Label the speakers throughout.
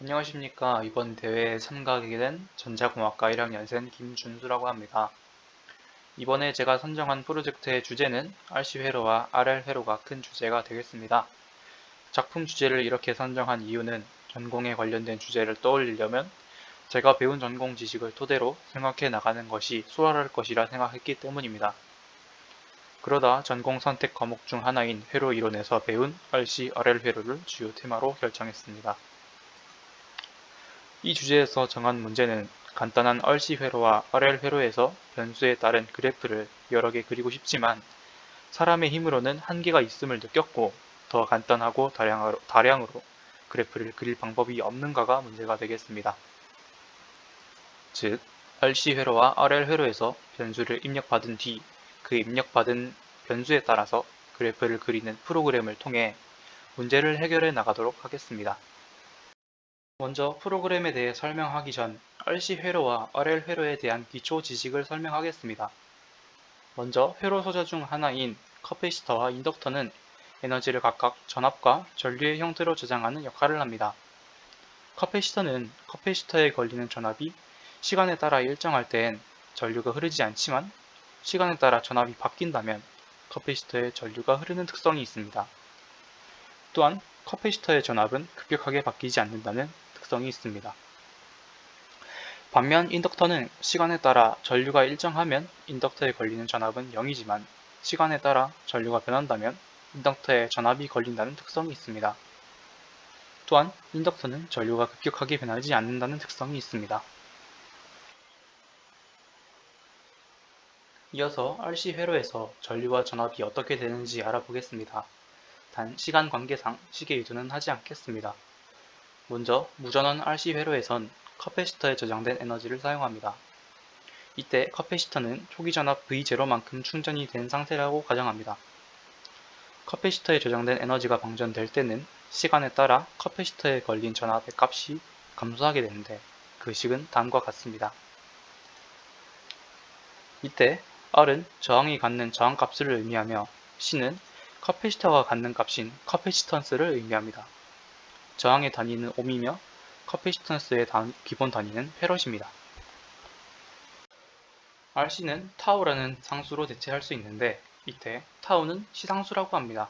Speaker 1: 안녕하십니까. 이번 대회에 참가하게 된 전자공학과 1학년생 김준수라고 합니다. 이번에 제가 선정한 프로젝트의 주제는 RC 회로와 RL 회로가 큰 주제가 되겠습니다. 작품 주제를 이렇게 선정한 이유는 전공에 관련된 주제를 떠올리려면 제가 배운 전공 지식을 토대로 생각해 나가는 것이 수월할 것이라 생각했기 때문입니다. 그러다 전공 선택 과목 중 하나인 회로 이론에서 배운 RC, RL 회로를 주요 테마로 결정했습니다. 이 주제에서 정한 문제는 간단한 RC 회로와 RL 회로에서 변수에 따른 그래프를 여러 개 그리고 싶지만 사람의 힘으로는 한계가 있음을 느꼈고 더 간단하고 다량으로 그래프를 그릴 방법이 없는가가 문제가 되겠습니다. 즉, RC 회로와 RL 회로에서 변수를 입력받은 뒤 그 입력받은 변수에 따라서 그래프를 그리는 프로그램을 통해 문제를 해결해 나가도록 하겠습니다. 먼저 프로그램에 대해 설명하기 전 RC 회로와 RL 회로에 대한 기초 지식을 설명하겠습니다. 먼저 회로 소자 중 하나인 커패시터와 인덕터는 에너지를 각각 전압과 전류의 형태로 저장하는 역할을 합니다. 커패시터는 커패시터에 걸리는 전압이 시간에 따라 일정할 때엔 전류가 흐르지 않지만 시간에 따라 전압이 바뀐다면 커패시터에 전류가 흐르는 특성이 있습니다. 또한 커패시터의 전압은 급격하게 바뀌지 않는다는 특성이 있습니다. 반면 인덕터는 시간에 따라 전류가 일정하면 인덕터에 걸리는 전압은 0이지만 시간에 따라 전류가 변한다면 인덕터에 전압이 걸린다는 특성이 있습니다. 또한 인덕터는 전류가 급격하게 변하지 않는다는 특성이 있습니다. 이어서 RC 회로에서 전류와 전압이 어떻게 되는지 알아보겠습니다. 단 시간 관계상 시계 유도는 하지 않겠습니다. 먼저 무전원 RC 회로에선 커패시터에 저장된 에너지를 사용합니다. 이때 커패시터는 초기 전압 V0만큼 충전이 된 상태라고 가정합니다. 커패시터에 저장된 에너지가 방전될 때는 시간에 따라 커패시터에 걸린 전압의 값이 감소하게 되는데 그 식은 다음과 같습니다. 이때 R은 저항이 갖는 저항값을 의미하며 C는 커패시터가 갖는 값인 커패시턴스를 의미합니다. 저항의 단위는 옴이며 커패시턴스의 기본 단위는 페럿입니다. RC는 타우라는 상수로 대체할 수 있는데 이때 타우는 시상수라고 합니다.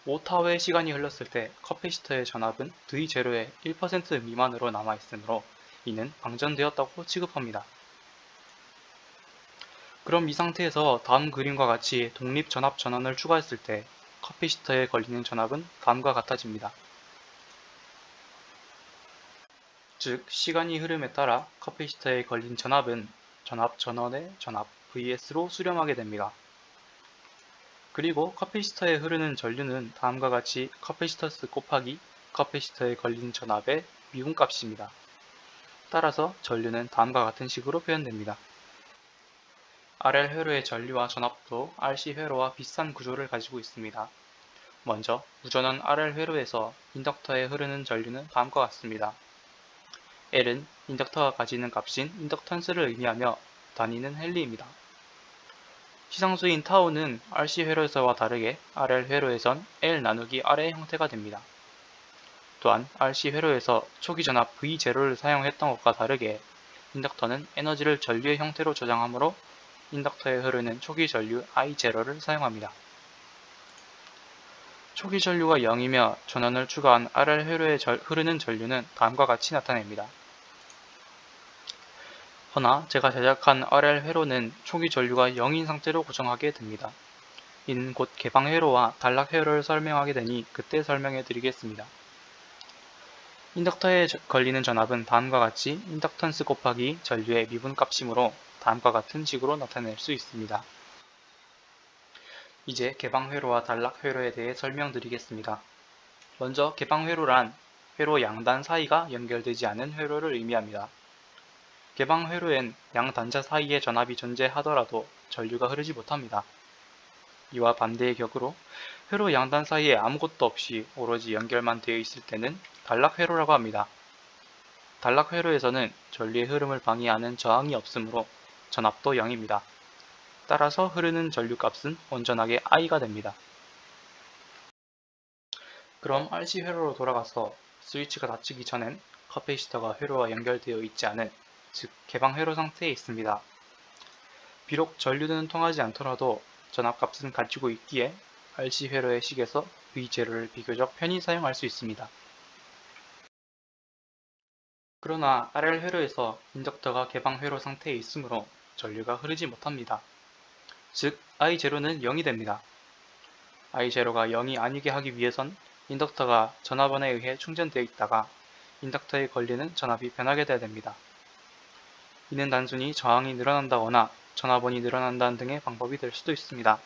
Speaker 1: 5타우의 시간이 흘렀을 때 커패시터의 전압은 V0의 1% 미만으로 남아있으므로 이는 방전되었다고 취급합니다. 그럼 이 상태에서 다음 그림과 같이 독립 전압 전원을 추가했을 때 커패시터에 걸리는 전압은 다음과 같아집니다. 즉, 시간이 흐름에 따라 커패시터에 걸린 전압은 전압 전원의 전압 VS로 수렴하게 됩니다. 그리고 커패시터에 흐르는 전류는 다음과 같이 커패시터스 곱하기 커패시터에 걸린 전압의 미분값입니다. 따라서 전류는 다음과 같은 식으로 표현됩니다. RL 회로의 전류와 전압도 RC 회로와 비슷한 구조를 가지고 있습니다. 먼저 무전원 RL 회로에서 인덕터에 흐르는 전류는 다음과 같습니다. L은 인덕터가 가지는 값인 인덕턴스를 의미하며 단위는 헨리입니다. 시상수인 타우는 RC 회로에서와 다르게 RL 회로에선 L 나누기 R의 형태가 됩니다. 또한 RC 회로에서 초기 전압 V0를 사용했던 것과 다르게 인덕터는 에너지를 전류의 형태로 저장하므로 인덕터에 흐르는 초기 전류 I0를 사용합니다. 초기 전류가 0이며 전원을 추가한 RL 회로에 흐르는 전류는 다음과 같이 나타냅니다. 허나 제가 제작한 RL 회로는 초기 전류가 0인 상태로 고정하게 됩니다. 이는 곧 개방 회로와 단락 회로를 설명하게 되니 그때 설명해 드리겠습니다. 인덕터에 걸리는 전압은 다음과 같이 인덕턴스 곱하기 전류의 미분값이므로 다음과 같은 식으로 나타낼 수 있습니다. 이제 개방 회로와 단락 회로에 대해 설명드리겠습니다. 먼저 개방 회로란 회로 양단 사이가 연결되지 않은 회로를 의미합니다. 개방 회로엔 양 단자 사이에 전압이 존재하더라도 전류가 흐르지 못합니다. 이와 반대의 격으로 회로 양단 사이에 아무것도 없이 오로지 연결만 되어 있을 때는 단락 회로라고 합니다. 단락 회로에서는 전류의 흐름을 방해하는 저항이 없으므로 전압도 0입니다. 따라서 흐르는 전류 값은 온전하게 I가 됩니다. 그럼 RC 회로로 돌아가서 스위치가 닫히기 전엔 카패시터가 회로와 연결되어 있지 않은, 즉 개방 회로 상태에 있습니다. 비록 전류는 통하지 않더라도 전압값은 가지고 있기에 RC 회로의 식에서 V0를 비교적 편히 사용할 수 있습니다. 그러나 RL 회로에서 인덕터가 개방 회로 상태에 있으므로 전류가 흐르지 못합니다. 즉 I0는 0이 됩니다. I0가 0이 아니게 하기 위해선 인덕터가 전압원에 의해 충전되어 있다가 인덕터에 걸리는 전압이 변하게 돼야 됩니다. 이는 단순히 저항이 늘어난다거나 전압원이 늘어난다는 등의 방법이 될 수도 있습니다.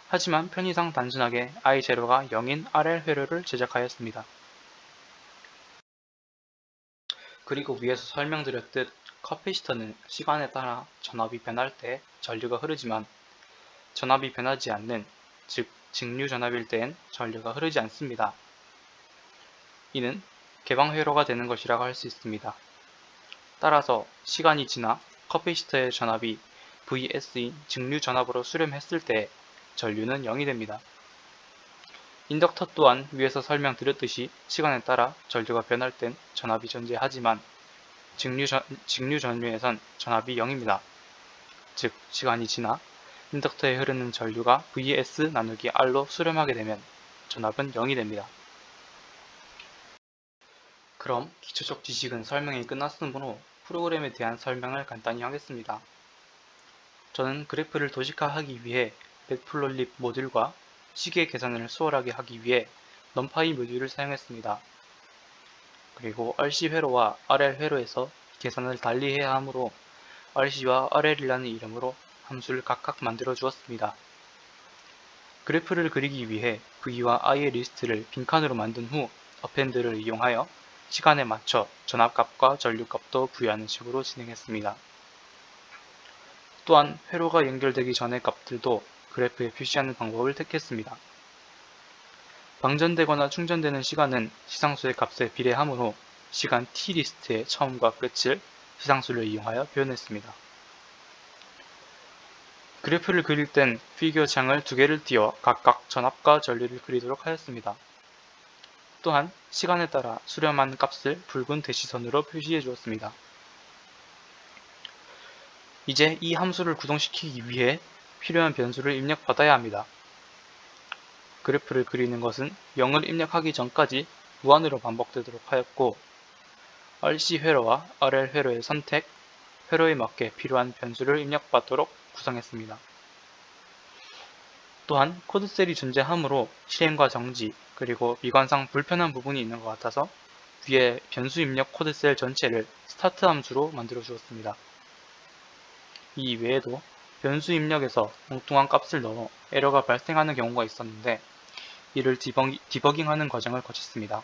Speaker 1: 하지만 편의상 단순하게 I0가 0인 RL 회로를 제작하였습니다. 그리고 위에서 설명드렸듯 카패시터는 시간에 따라 전압이 변할 때 전류가 흐르지만 전압이 변하지 않는, 즉 직류 전압일 때엔 전류가 흐르지 않습니다. 이는 개방 회로가 되는 것이라고 할 수 있습니다. 따라서 시간이 지나 카패시터의 전압이 VS인 직류 전압으로 수렴했을 때 전류는 0이 됩니다. 인덕터 또한 위에서 설명드렸듯이 시간에 따라 전류가 변할 땐 전압이 존재하지만 직류 전류에선 전압이 0입니다. 즉 시간이 지나 인덕터에 흐르는 전류가 VS 나누기 R로 수렴하게 되면 전압은 0이 됩니다. 그럼 기초적 지식은 설명이 끝났으므로 프로그램에 대한 설명을 간단히 하겠습니다. 저는 그래프를 도식화하기 위해 매플로립 모듈과 시계 계산을 수월하게 하기 위해 넘파이 모듈을 사용했습니다. 그리고 RC 회로와 RL 회로에서 계산을 달리해야 하므로 RC와 RL이라는 이름으로 함수를 각각 만들어 주었습니다. 그래프를 그리기 위해 V와 I의 리스트를 빈칸으로 만든 후 어펜드를 이용하여 시간에 맞춰 전압값과 전류값도 부여하는 식으로 진행했습니다. 또한 회로가 연결되기 전의 값들도 그래프에 표시하는 방법을 택했습니다. 방전되거나 충전되는 시간은 시상수의 값에 비례하므로 시간 t 리스트의 처음과 끝을 시상수를 이용하여 표현했습니다. 그래프를 그릴 땐 피규어 창을 두 개를 띄워 각각 전압과 전류를 그리도록 하였습니다. 또한 시간에 따라 수렴한 값을 붉은 대시선으로 표시해 주었습니다. 이제 이 함수를 구동시키기 위해 필요한 변수를 입력받아야 합니다. 그래프를 그리는 것은 0을 입력하기 전까지 무한으로 반복되도록 하였고 RC 회로와 RL 회로의 선택, 회로에 맞게 필요한 변수를 입력받도록 구성했습니다. 또한 코드셀이 존재하므로 실행과 정지, 그리고 미관상 불편한 부분이 있는 것 같아서 위에 변수 입력 코드셀 전체를 스타트 함수로 만들어 주었습니다. 이 외에도 변수 입력에서 엉뚱한 값을 넣어 에러가 발생하는 경우가 있었는데 이를 디버깅하는 과정을 거쳤습니다.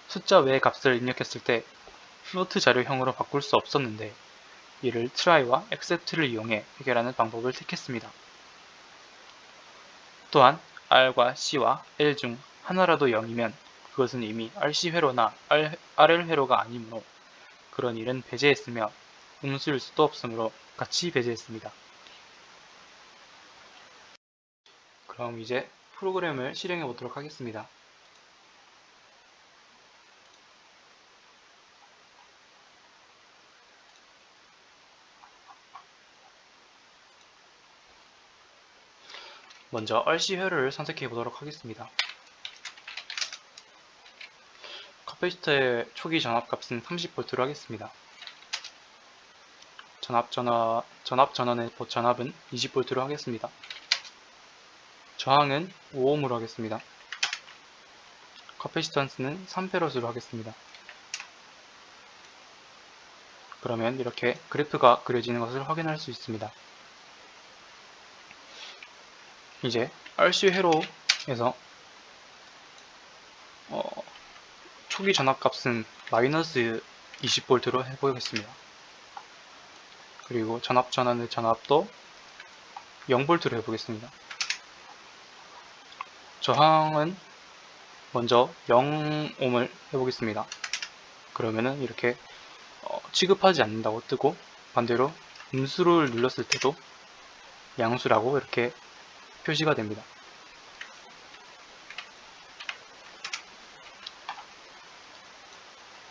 Speaker 1: 숫자 외의 값을 입력했을 때 플로트 자료형으로 바꿀 수 없었는데 이를 try와 accept를 이용해 해결하는 방법을 택했습니다. 또한 R과 C와 L 중 하나라도 0이면 그것은 이미 RC 회로나 RL 회로가 아니므로 그런 일은 배제했으며 음수일 수도 없으므로 같이 배제했습니다. 그럼 이제 프로그램을 실행해 보도록 하겠습니다. 먼저 RC 회로를 선택해 보도록 하겠습니다. 카패시터의 초기 전압값은 30V로 하겠습니다. 전압 전원의 전압은 20V로 하겠습니다. 저항은 5ohm으로 하겠습니다. 카패시턴스는 3페럿으로 하겠습니다. 그러면 이렇게 그래프가 그려지는 것을 확인할 수 있습니다. 이제 RC 회로에서 초기 전압값은 마이너스 20V로 해보겠습니다. 그리고 전압 전원의 전압도 0V로 해보겠습니다. 저항은 먼저 0ohm을 해보겠습니다. 그러면은 이렇게 취급하지 않는다고 뜨고 반대로 음수를 눌렀을 때도 양수라고 이렇게 표시가 됩니다.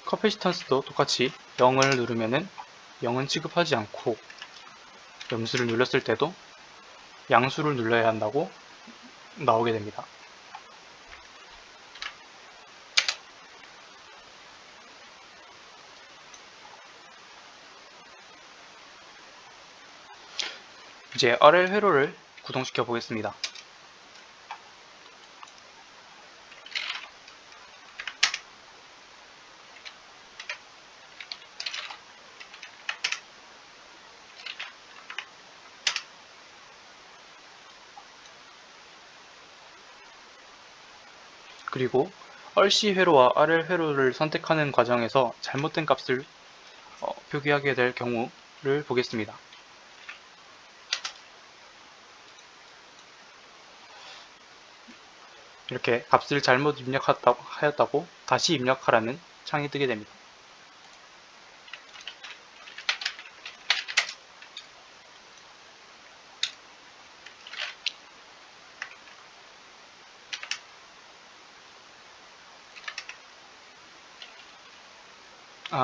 Speaker 1: 커피시턴스도 똑같이 0을 누르면은 0은 취급하지 않고 염수를 눌렀을 때도 양수를 눌러야 한다고 나오게 됩니다. 이제 RL 회로를 구동시켜 보겠습니다. 그리고 RC 회로와 RL 회로를 선택하는 과정에서 잘못된 값을 표기하게 될 경우를 보겠습니다. 이렇게 값을 잘못 입력하였다고 다시 입력하라는 창이 뜨게 됩니다.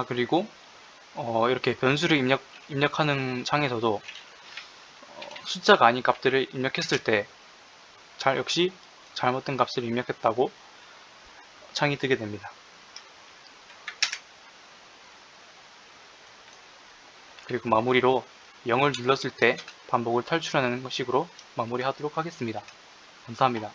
Speaker 1: 그리고 이렇게 변수를 입력하는 창에서도 숫자가 아닌 값들을 입력했을 때 역시 잘못된 값을 입력했다고 창이 뜨게 됩니다. 그리고 마무리로 0을 눌렀을 때 반복을 탈출하는 식으로 마무리하도록 하겠습니다. 감사합니다.